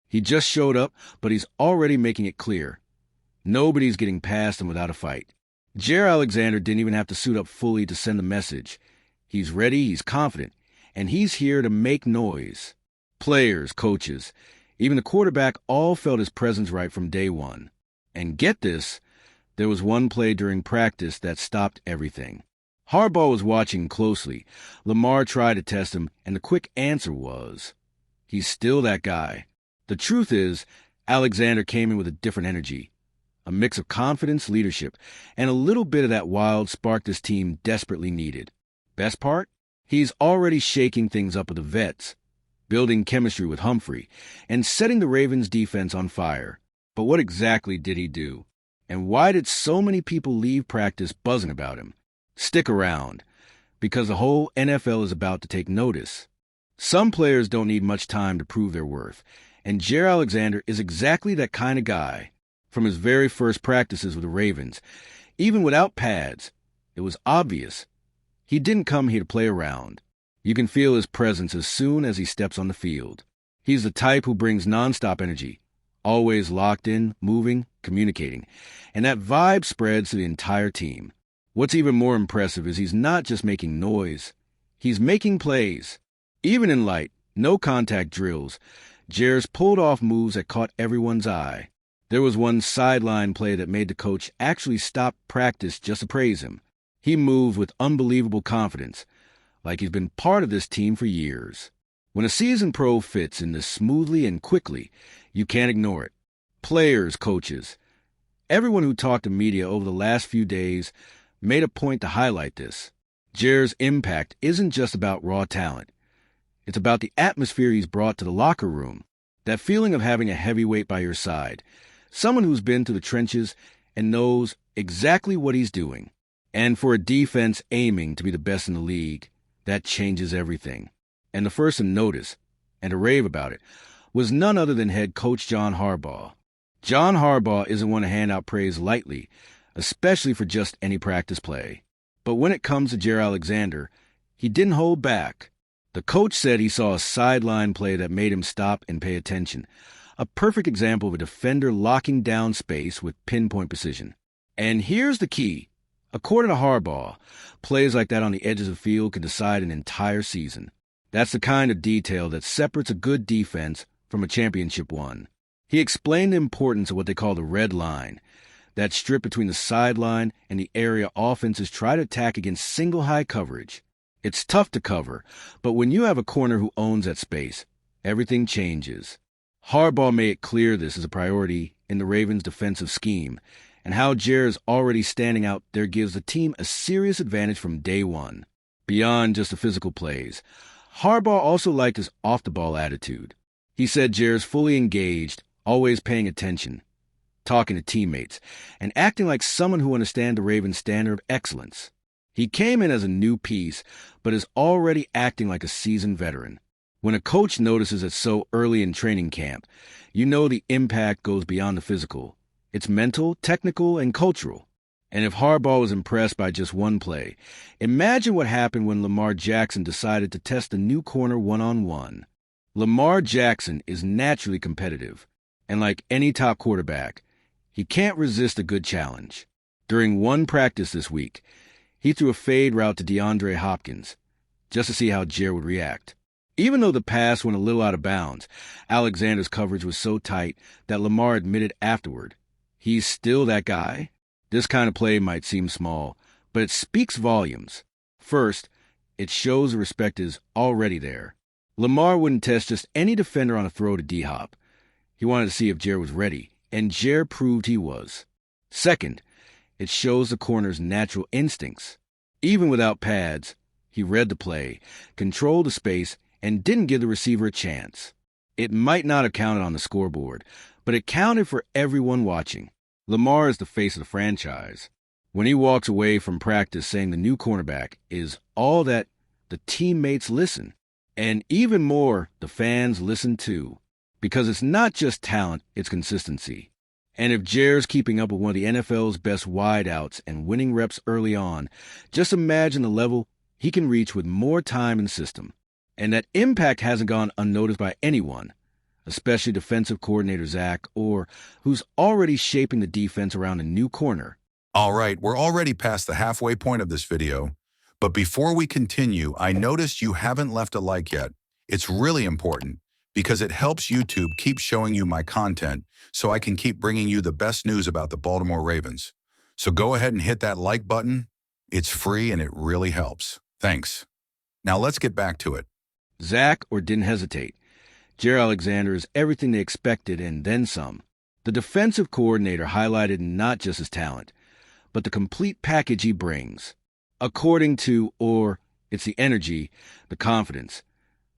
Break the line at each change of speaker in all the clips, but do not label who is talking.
He just showed up, but he's already making it clear. Nobody's getting past him without a fight. Jaire Alexander didn't even have to suit up fully to send the message. He's ready, he's confident, and he's here to make noise. Players, coaches, even the quarterback all felt his presence right from day one. And get this, there was one play during practice that stopped everything. Harbaugh was watching closely. Lamar tried to test him, and the quick answer was, he's still that guy. The truth is, Alexander came in with a different energy. A mix of confidence, leadership, and a little bit of that wild spark this team desperately needed. Best part? He's already shaking things up with the vets, building chemistry with Humphrey, and setting the Ravens' defense on fire. But what exactly did he do? And why did so many people leave practice buzzing about him? Stick around, because the whole NFL is about to take notice. Some players don't need much time to prove their worth, and Jaire Alexander is exactly that kind of guy. From his very first practices with the Ravens, even without pads, it was obvious. He didn't come here to play around. You can feel his presence as soon as he steps on the field. He's the type who brings nonstop energy, always locked in, moving, communicating, and that vibe spreads to the entire team. What's even more impressive is he's not just making noise. He's making plays. Even in light, no-contact drills, Jaire's pulled off moves that caught everyone's eye. There was one sideline play that made the coach actually stop practice just to praise him. He moved with unbelievable confidence, like he's been part of this team for years. When a seasoned pro fits in this smoothly and quickly, you can't ignore it. Players, coaches, everyone who talked to media over the last few days made a point to highlight this. Jaire's impact isn't just about raw talent. It's about the atmosphere he's brought to the locker room, that feeling of having a heavyweight by your side, someone who's been to the trenches and knows exactly what he's doing. And for a defense aiming to be the best in the league, that changes everything. And the first to notice, and to rave about it, was none other than head coach John Harbaugh. John Harbaugh isn't one to hand out praise lightly, especially for just any practice play. But when it comes to Jaire Alexander, he didn't hold back. The coach said he saw a sideline play that made him stop and pay attention. A perfect example of a defender locking down space with pinpoint precision. And here's the key. According to Harbaugh, plays like that on the edges of the field can decide an entire season. That's the kind of detail that separates a good defense from a championship one. He explained the importance of what they call the red line, that strip between the sideline and the area offenses try to attack against single high coverage. It's tough to cover, but when you have a corner who owns that space, everything changes. Harbaugh made it clear this is a priority in the Ravens' defensive scheme, and how Jaire is already standing out there gives the team a serious advantage from day one. Beyond just the physical plays, Harbaugh also liked his off-the-ball attitude. He said Jaire's fully engaged, always paying attention, talking to teammates, and acting like someone who understands the Ravens' standard of excellence. He came in as a new piece, but is already acting like a seasoned veteran. When a coach notices it so early in training camp, you know the impact goes beyond the physical. It's mental, technical, and cultural. And if Harbaugh was impressed by just one play, imagine what happened when Lamar Jackson decided to test the new corner one-on-one. Lamar Jackson is naturally competitive, and like any top quarterback, he can't resist a good challenge. During one practice this week, he threw a fade route to DeAndre Hopkins, just to see how Jaire would react. Even though the pass went a little out of bounds, Alexander's coverage was so tight that Lamar admitted afterward, he's still that guy. This kind of play might seem small, but it speaks volumes. First, it shows the respect is already there. Lamar wouldn't test just any defender on a throw to D-Hop. He wanted to see if Jaire was ready, and Jaire proved he was. Second, it shows the corner's natural instincts. Even without pads, he read the play, controlled the space, and didn't give the receiver a chance. It might not have counted on the scoreboard, but it counted for everyone watching. Lamar is the face of the franchise. When he walks away from practice saying the new cornerback is all that, the teammates listen. And even more, the fans listen too. Because it's not just talent, it's consistency. And if Jaire's keeping up with one of the NFL's best wideouts and winning reps early on, just imagine the level he can reach with more time in the system. And that impact hasn't gone unnoticed by anyone. especially defensive coordinator Zach Orr, who's already shaping the defense around a new corner.
All right, we're already past the halfway point of this video, but before we continue, I noticed you haven't left a like yet. It's really important because it helps YouTube keep showing you my content so I can keep bringing you the best news about the Baltimore Ravens. So go ahead and hit that like button. It's free and it really helps. Thanks. Now let's get back to it.
Zach Orr didn't hesitate. Jaire Alexander is everything they expected and then some. The defensive coordinator highlighted not just his talent, but the complete package he brings. According to Orr, it's the energy, the confidence,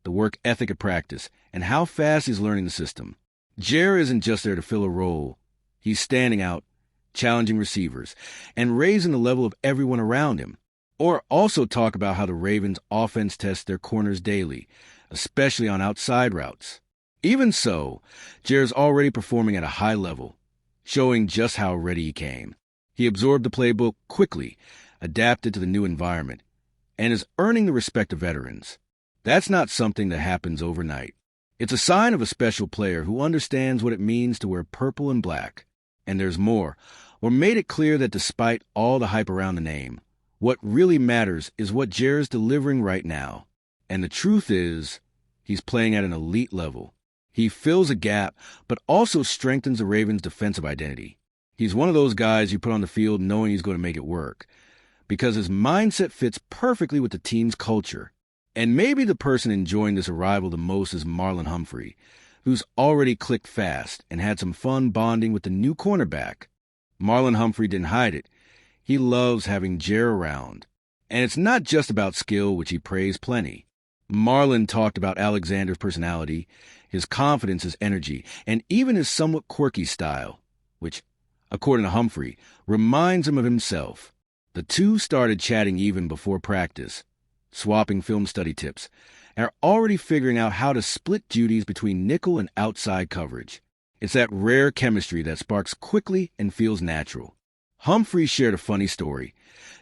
the work ethic at practice, and how fast he's learning the system. Jaire isn't just there to fill a role. He's standing out, challenging receivers, and raising the level of everyone around him. Orr also talk about how the Ravens' offense tests their corners daily, especially on outside routes. Even so, Jaire's already performing at a high level, showing just how ready he came. He absorbed the playbook quickly, adapted to the new environment, and is earning the respect of veterans. That's not something that happens overnight. It's a sign of a special player who understands what it means to wear purple and black. And there's more. Or made it clear that despite all the hype around the name, what really matters is what Jaire's delivering right now. And the truth is, he's playing at an elite level. He fills a gap, but also strengthens the Ravens' defensive identity. He's one of those guys you put on the field knowing he's going to make it work, because his mindset fits perfectly with the team's culture. And maybe the person enjoying this arrival the most is Marlon Humphrey, who's already clicked fast and had some fun bonding with the new cornerback. Marlon Humphrey didn't hide it. He loves having Jaire around. And it's not just about skill, which he praised plenty. Marlon talked about Alexander's personality, his confidence, his energy, and even his somewhat quirky style, which, according to Humphrey, reminds him of himself. The two started chatting even before practice, swapping film study tips, and are already figuring out how to split duties between nickel and outside coverage. It's that rare chemistry that sparks quickly and feels natural. Humphrey shared a funny story.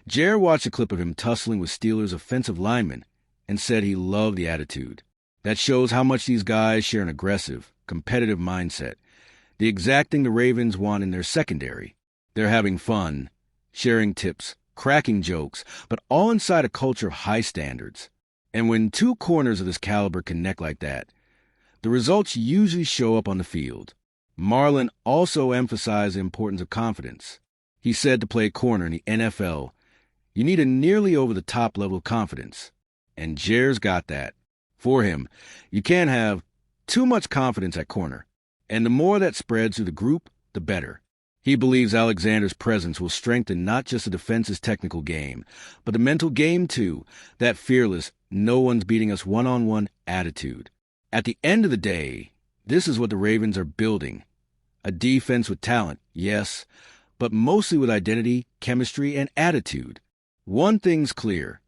Jaire watched a clip of him tussling with Steelers' offensive linemen and said he loved the attitude. That shows how much these guys share an aggressive, competitive mindset, the exact thing the Ravens want in their secondary. They're having fun, sharing tips, cracking jokes, but all inside a culture of high standards. And when two corners of this caliber connect like that, the results usually show up on the field. Marlon also emphasized the importance of confidence. He said to play corner in the NFL, you need a nearly over-the-top level of confidence. And Jaire's got that. For him, you can't have too much confidence at corner. And the more that spreads through the group, the better. He believes Alexander's presence will strengthen not just the defense's technical game, but the mental game too, that fearless, no one's beating us one-on-one attitude. At the end of the day, this is what the Ravens are building. A defense with talent, yes, but mostly with identity, chemistry, and attitude. One thing's clear.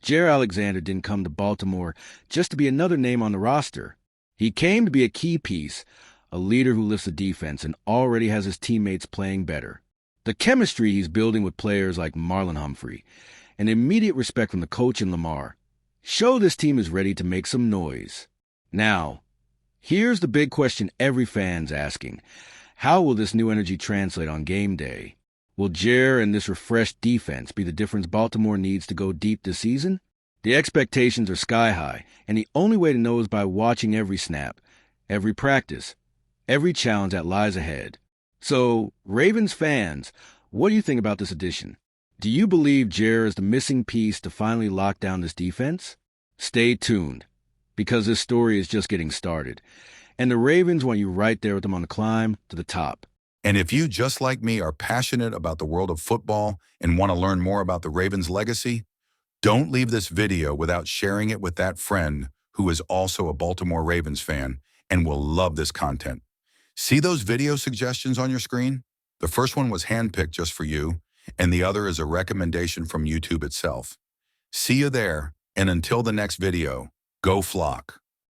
Jaire Alexander didn't come to Baltimore just to be another name on the roster. He came to be a key piece, a leader who lifts the defense and already has his teammates playing better. The chemistry he's building with players like Marlon Humphrey, and immediate respect from the coach and Lamar, show this team is ready to make some noise. Now, here's the big question every fan's asking. How will this new energy translate on game day? Will Jaire and this refreshed defense be the difference Baltimore needs to go deep this season? The expectations are sky high, and the only way to know is by watching every snap, every practice, every challenge that lies ahead. So, Ravens fans, what do you think about this addition? Do you believe Jaire is the missing piece to finally lock down this defense? Stay tuned, because this story is just getting started, and the Ravens want you right there with them on the climb to the top.
And if you, just like me, are passionate about the world of football and want to learn more about the Ravens' legacy, don't leave this video without sharing it with that friend who is also a Baltimore Ravens fan and will love this content. See those video suggestions on your screen? The first one was handpicked just for you, and the other is a recommendation from YouTube itself. See you there, and until the next video, go Flock.